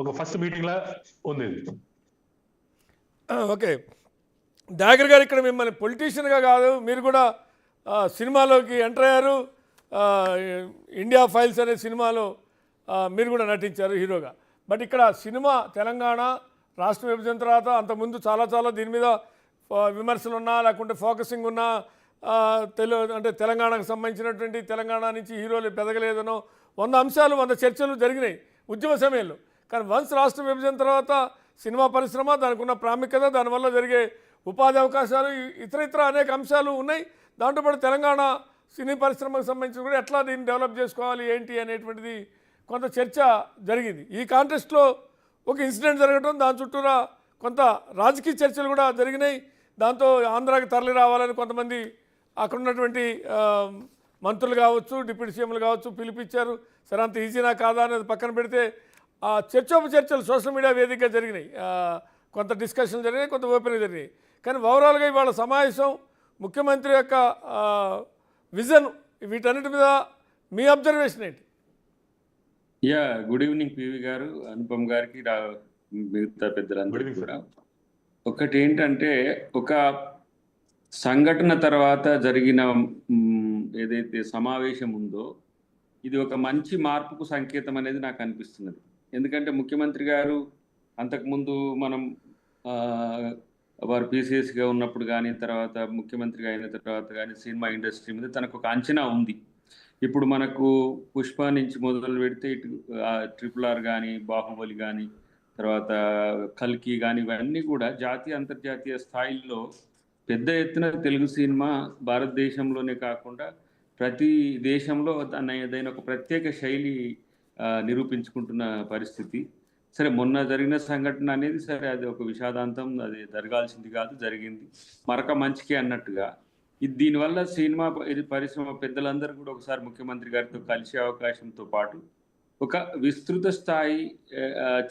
ఒక first meeting లా ఉంది ఇది. ఓకే, దయాకర్ గారు, ఇక్కడ మిమ్మల్ని పొలిటీషియన్గా కాదు, మీరు కూడా సినిమాలోకి ఎంటర్ అయ్యారు. ఆ, ఇండియా ఫైల్స్ అనే సినిమాలో మీరు కూడా నటించారు హీరోగా. బట్ ఇక్కడ సినిమా తెలంగాణ రాష్ట్ర విభజన తర్వాత అంతకుముందు చాలా చాలా దీని మీద విమర్శలు ఉన్నా, లేకుంటే ఫోకసింగ్ ఉన్నా, అంటే తెలంగాణకు సంబంధించినటువంటి తెలంగాణ నుంచి హీరోలు పెదగలేదనో 100 అంశాలు 100 చర్చలు జరిగినాయి ఉద్యమ సమయంలో. కానీ వన్స్ రాష్ట్ర విభజన తర్వాత సినిమా పరిశ్రమ, దానికి ఉన్న ప్రాముఖ్యత, దానివల్ల జరిగే ఉపాధి అవకాశాలు, ఇతర అనేక అంశాలు ఉన్నాయి. దాంతోపాటు తెలంగాణ సినీ పరిశ్రమకు సంబంధించి కూడా ఎట్లా దీన్ని డెవలప్ చేసుకోవాలి ఏంటి అనేటువంటిది కొంత చర్చ జరిగింది. ఈ కాంటెస్ట్లో ఒక ఇన్సిడెంట్ జరగడం, దాని చుట్టూరా కొంత రాజకీయ చర్చలు కూడా జరిగినాయి. దాంతో ఆంధ్రాకి తరలి రావాలని కొంతమంది అక్కడ ఉన్నటువంటి మంత్రులు కావచ్చు, డిప్యూటీ సీఎంలు కావచ్చు పిలిపించారు. సరే, అంత ఈజీనా కాదా అనేది పక్కన పెడితే ఆ చర్చోపచర్చలు సోషల్ మీడియా వేదికగా జరిగినాయి. కొంత డిస్కషన్ జరిగినాయి, కొంత ఓపెన్గా జరిగినాయి. కానీ ఓవరాల్గా ఇవాళ సమావేశం, ముఖ్యమంత్రి యొక్క విజన్, వీటన్నిటి మీద మీ అబ్జర్వేషన్ ఏంటి? గుడ్ ఈవినింగ్ పివి గారు, అనుపమ్ గారికి, మిగతా పెద్దలందరికీ కూడా. ఒకటి ఏంటంటే, ఒక సంఘటన తర్వాత జరిగిన ఏదైతే సమావేశం ఉందో ఇది ఒక మంచి మార్పుకు సంకేతం అనేది నాకు అనిపిస్తున్నది. ఎందుకంటే ముఖ్యమంత్రి గారు అంతకుముందు మనం వారు పీసీఎస్గా ఉన్నప్పుడు కానీ, తర్వాత ముఖ్యమంత్రిగా అయిన తర్వాత కానీ సినిమా ఇండస్ట్రీ మీద తనకు ఒక అంచనా ఉంది. ఇప్పుడు మనకు పుష్ప నుంచి మొదలు పెడితే ఇటు RRR కానీ, బాహుబలి కానీ, తర్వాత కల్కి కానీ, ఇవన్నీ కూడా జాతీయ అంతర్జాతీయ స్థాయిలో పెద్ద ఎత్తున తెలుగు సినిమా భారతదేశంలోనే కాకుండా ప్రతి దేశంలో ఏదైనా ఒక ప్రత్యేక శైలి నిరూపించుకుంటున్న పరిస్థితి. సరే, మొన్న జరిగిన సంఘటన అనేది సరే అది ఒక విషాదాంతం, అది జరగాల్సింది కాదు, జరిగింది, మరొక మంచికి అన్నట్టుగా. దీనివల్ల సినిమా పరిశ్రమ పెద్దలందరూ కూడా ఒకసారి ముఖ్యమంత్రి గారితో కలిసే అవకాశంతో పాటు ఒక విస్తృత స్థాయి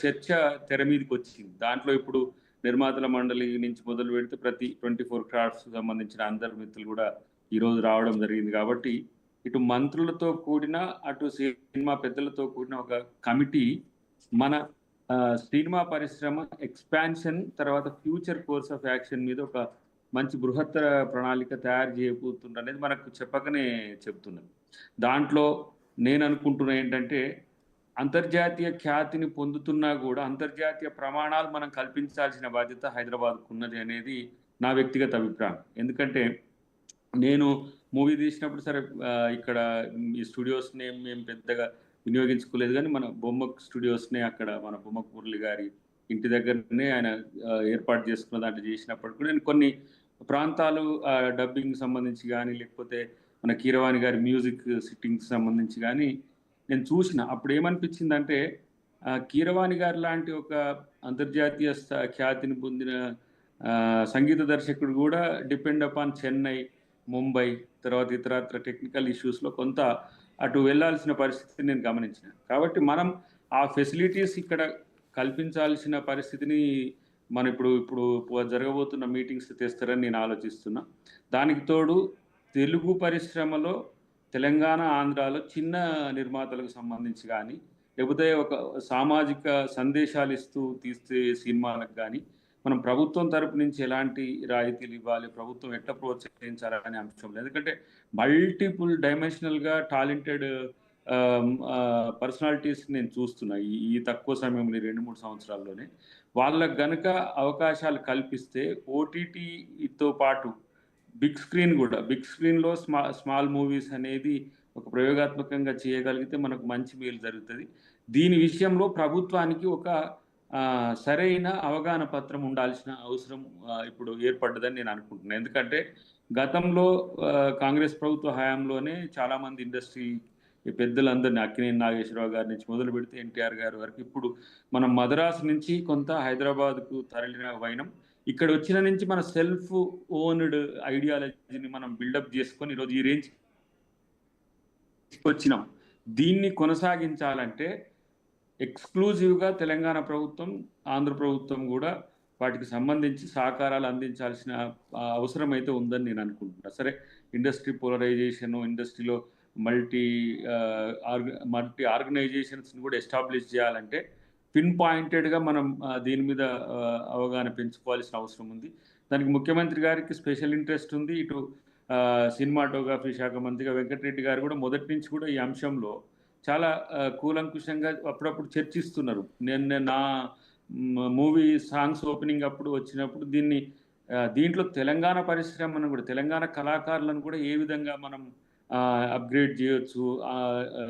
చర్చ తెర మీదకి వచ్చింది. దాంట్లో ఇప్పుడు నిర్మాతల మండలి నుంచి మొదలు పెడితే ప్రతి 24 క్రాఫ్ట్స్ సంబంధించిన అందరు మిత్రులు కూడా ఈరోజు రావడం జరిగింది. కాబట్టి ఇటు మంత్రులతో కూడిన, అటు సినిమా పెద్దలతో కూడిన ఒక కమిటీ మన సినిమా పరిశ్రమ ఎక్స్పాన్షన్ తర్వాత ఫ్యూచర్ కోర్స్ ఆఫ్ యాక్షన్ మీద ఒక మంచి బృహత్తర ప్రణాళిక తయారు చేయబోతుంది అనేది మనకు చెప్పకనే చెప్తున్నది. దాంట్లో నేను అనుకుంటున్నా ఏంటంటే, అంతర్జాతీయ ఖ్యాతిని పొందుతున్నా కూడా అంతర్జాతీయ ప్రమాణాలు మనం కల్పించాల్సిన బాధ్యత హైదరాబాద్కు ఉన్నది అనేది నా వ్యక్తిగత అభిప్రాయం. ఎందుకంటే నేను మూవీ తీసినప్పుడు సరే ఇక్కడ ఈ స్టూడియోస్ని మేము పెద్దగా వినియోగించుకోలేదు, కానీ మన బొమ్మ స్టూడియోస్నే అక్కడ మన బొమ్మ మురళి గారి ఇంటి దగ్గరనే ఆయన ఏర్పాటు చేసుకున్న దాంట్లో చేసినప్పుడు కూడా నేను కొన్ని ప్రాంతాలు డబ్బింగ్ సంబంధించి కానీ, లేకపోతే మన కీరవాణి గారి మ్యూజిక్ సిట్టింగ్స్ సంబంధించి కానీ నేను చూసిన. అప్పుడు ఏమనిపించిందంటే, కీరవాణి గారు లాంటి ఒక అంతర్జాతీయ ఖ్యాతిని పొందిన సంగీత దర్శకుడు కూడా డిపెండ్ అపాన్ చెన్నై, ముంబై, తర్వాత ఇతరత్ర టెక్నికల్ ఇష్యూస్లో కొంత అటు వెళ్ళాల్సిన పరిస్థితిని నేను గమనించిన. కాబట్టి మనం ఆ ఫెసిలిటీస్ ఇక్కడ కల్పించాల్సిన పరిస్థితిని మనం ఇప్పుడు జరగబోతున్న మీటింగ్స్ తెస్తారని నేను ఆలోచిస్తున్నా. దానికి తోడు తెలుగు పరిశ్రమలో తెలంగాణ, ఆంధ్రాలో చిన్న నిర్మాతలకు సంబంధించి కానీ, లేకపోతే ఒక సామాజిక సందేశాలు ఇస్తూ తీస్తే సినిమాలకు కానీ మనం ప్రభుత్వం తరపు నుంచి ఎలాంటి రాయితీలు ఇవ్వాలి, ప్రభుత్వం ఎట్లా ప్రోత్సహించాలనే అంశంలో. ఎందుకంటే మల్టిపుల్ డైమెన్షనల్గా టాలెంటెడ్ పర్సనాలిటీస్ నేను చూస్తున్నా ఈ తక్కువ సమయంలో 2-3 సంవత్సరాల్లోనే. వాళ్ళకు గనక అవకాశాలు కల్పిస్తే ఓటీటీతో పాటు బిగ్ స్క్రీన్లో స్మాల్ మూవీస్ అనేది ఒక ప్రయోగాత్మకంగా చేయగలిగితే మనకు మంచి మేలు జరుగుతుంది. దీని విషయంలో ప్రభుత్వానికి ఒక సరైన అవగాహన పత్రం ఉండాల్సిన అవసరం ఇప్పుడు ఏర్పడ్డదని నేను అనుకుంటున్నాను. ఎందుకంటే గతంలో కాంగ్రెస్ ప్రభుత్వ హయాంలోనే చాలామంది ఇండస్ట్రీ పెద్దలందరినీ, అక్కినేని నాగేశ్వరరావు గారి నుంచి మొదలు పెడితే ఎన్టీఆర్ గారి వరకు, ఇప్పుడు మనం మద్రాసు నుంచి కొంత హైదరాబాద్కు తరలిన వైనం, ఇక్కడ వచ్చిన నుంచి మన సెల్ఫ్ ఓన్డ్ ఐడియాలజీని మనం బిల్డప్ చేసుకొని ఈరోజు ఈ రేంజ్ వచ్చినాం. దీన్ని కొనసాగించాలంటే ఎక్స్క్లూజివ్గా తెలంగాణ ప్రభుత్వం, ఆంధ్ర ప్రభుత్వం కూడా వాటికి సంబంధించి సహకారాలు అందించాల్సిన అవసరం అయితే ఉందని నేను అనుకుంటున్నాను. సరే, ఇండస్ట్రీ పోలరైజేషన్, ఇండస్ట్రీలో మల్టీ ఆర్గనైజేషన్స్ని కూడా ఎస్టాబ్లిష్ చేయాలంటే పిన్ పాయింటెడ్గా మనం దీని మీద అవగాహన పెంచుకోవాల్సిన అవసరం ఉంది. దానికి ముఖ్యమంత్రి గారికి స్పెషల్ ఇంట్రెస్ట్ ఉంది. ఇటు సినిమాటోగ్రఫీ శాఖ మంత్రిగా వెంకటరెడ్డి గారు కూడా మొదటి నుంచి కూడా ఈ అంశంలో చాలా కూలంకుషంగా అప్పుడప్పుడు చర్చిస్తున్నారు. నేను నా మూవీ సాంగ్స్ ఓపెనింగ్ అప్పుడు వచ్చినప్పుడు దీంట్లో తెలంగాణ పరిశ్రమను కూడా, తెలంగాణ కళాకారులను కూడా ఏ విధంగా మనం అప్గ్రేడ్ చేయొచ్చు,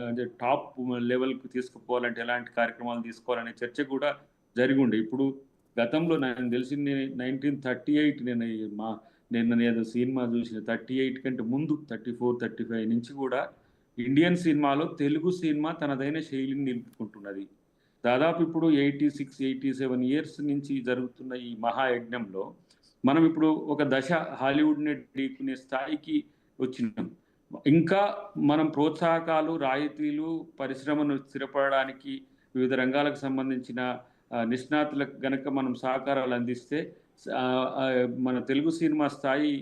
అంటే టాప్ లెవెల్కి తీసుకుపోవాలంటే ఎలాంటి కార్యక్రమాలు తీసుకోవాలనే చర్చ కూడా జరిగి ఇప్పుడు గతంలో నాకు తెలిసి 1938 నేను ఏదో సినిమా చూసిన 38 కంటే ముందు 34, 35 నుంచి కూడా ఇండియన్ సినిమాలో తెలుగు సినిమా తనదైన శైలిని నిలుపుకుంటున్నది. దాదాపు ఇప్పుడు 86, 87 ఇయర్స్ నుంచి జరుగుతున్న ఈ మహాయజ్ఞంలో మనం ఇప్పుడు ఒక దశ హాలీవుడ్ని ఢీకునే స్థాయికి వచ్చినాం. ఇంకా మనం ప్రోత్సాహకాలు, రాయితీలు, పరిశ్రమను స్థిరపడడానికి వివిధ రంగాలకు సంబంధించిన నిష్ణాతులకు గనక మనం సహకారాలు అందిస్తే మన తెలుగు సినిమా స్థాయి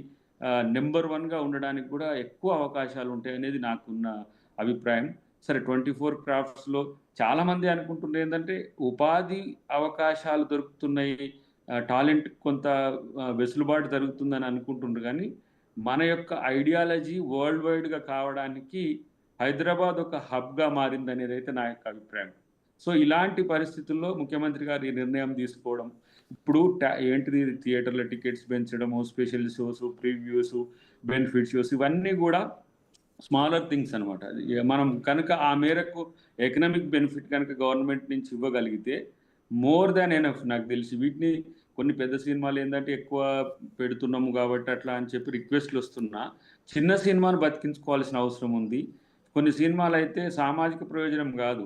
నెంబర్ 1గా ఉండడానికి కూడా ఎక్కువ అవకాశాలు ఉంటాయి అనేది నాకున్న అభిప్రాయం. సరే, 24 క్రాఫ్ట్స్లో చాలామంది అనుకుంటున్నారు ఏంటంటే ఉపాధి అవకాశాలు దొరుకుతున్నాయి, టాలెంట్ కొంత వెసులుబాటు జరుగుతుందని అనుకుంటున్నారు. కానీ మన యొక్క ఐడియాలజీ వరల్డ్ వైడ్గా కావడానికి హైదరాబాద్ ఒక హబ్గా మారింది అనేది అయితే నా యొక్క అభిప్రాయం. సో ఇలాంటి పరిస్థితుల్లో ముఖ్యమంత్రి గారు ఈ నిర్ణయం తీసుకోవడం, ఇప్పుడు ఏంటిది థియేటర్ల టికెట్స్ పెంచడము, special shows, previews, benefit shows, ఇవన్నీ కూడా స్మాలర్ థింగ్స్ అనమాట. మనం కనుక ఆ మేరకు ఎకనామిక్ బెనిఫిట్ కనుక గవర్నమెంట్ నుంచి ఇవ్వగలిగితే మోర్ దాన్ ఎనఫ్. నాకు తెలిసి వీటిని కొన్ని పెద్ద సినిమాలు ఏంటంటే ఎక్కువ పెడుతున్నాము కాబట్టి అట్లా అని చెప్పి రిక్వెస్ట్లు వస్తున్నా, చిన్న సినిమాను బతికించుకోవాల్సిన అవసరం ఉంది. కొన్ని సినిమాలు అయితే సామాజిక ప్రయోజనం కాదు,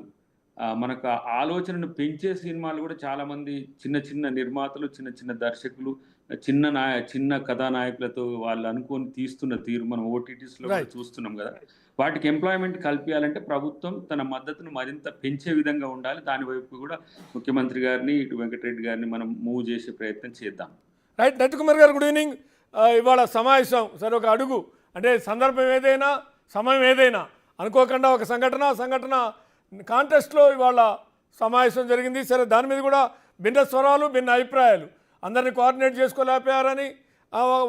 మనకు ఆలోచనను పెంచే సినిమాలు కూడా చాలామంది చిన్న చిన్న నిర్మాతలు, చిన్న చిన్న దర్శకులు, చిన్న కథానాయకులతో వాళ్ళు అనుకొని తీస్తున్న తీరు మనం ఓటీటీస్లో కూడా చూస్తున్నాం కదా. వాటికి ఎంప్లాయ్మెంట్ కల్పించాలంటే ప్రభుత్వం తన మద్దతును మరింత పెంచే విధంగా ఉండాలి. దాని వైపు కూడా ముఖ్యమంత్రి గారిని, ఇటు వెంకటరెడ్డి గారిని మనం మూవ్ చేసే ప్రయత్నం చేద్దాం. రైట్. నట్టికుమార్ గారు, గుడ్ ఈవినింగ్. ఇవాళ సమావేశం సరే, ఒక అడుగు అంటే సందర్భం ఏదైనా, సమయం ఏదైనా అనుకోకుండా ఒక సంఘటన కాంటెస్ట్లో ఇవాళ సమావేశం జరిగింది. సరే, దాని మీద కూడా భిన్న స్వరాలు, భిన్న అభిప్రాయాలు, అందరినీ కోఆర్డినేట్ చేసుకోలేకపోయారని,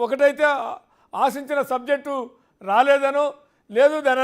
ఒకటైతే ఆశించిన సబ్జెక్టు రాలేదనో, లేదు దాని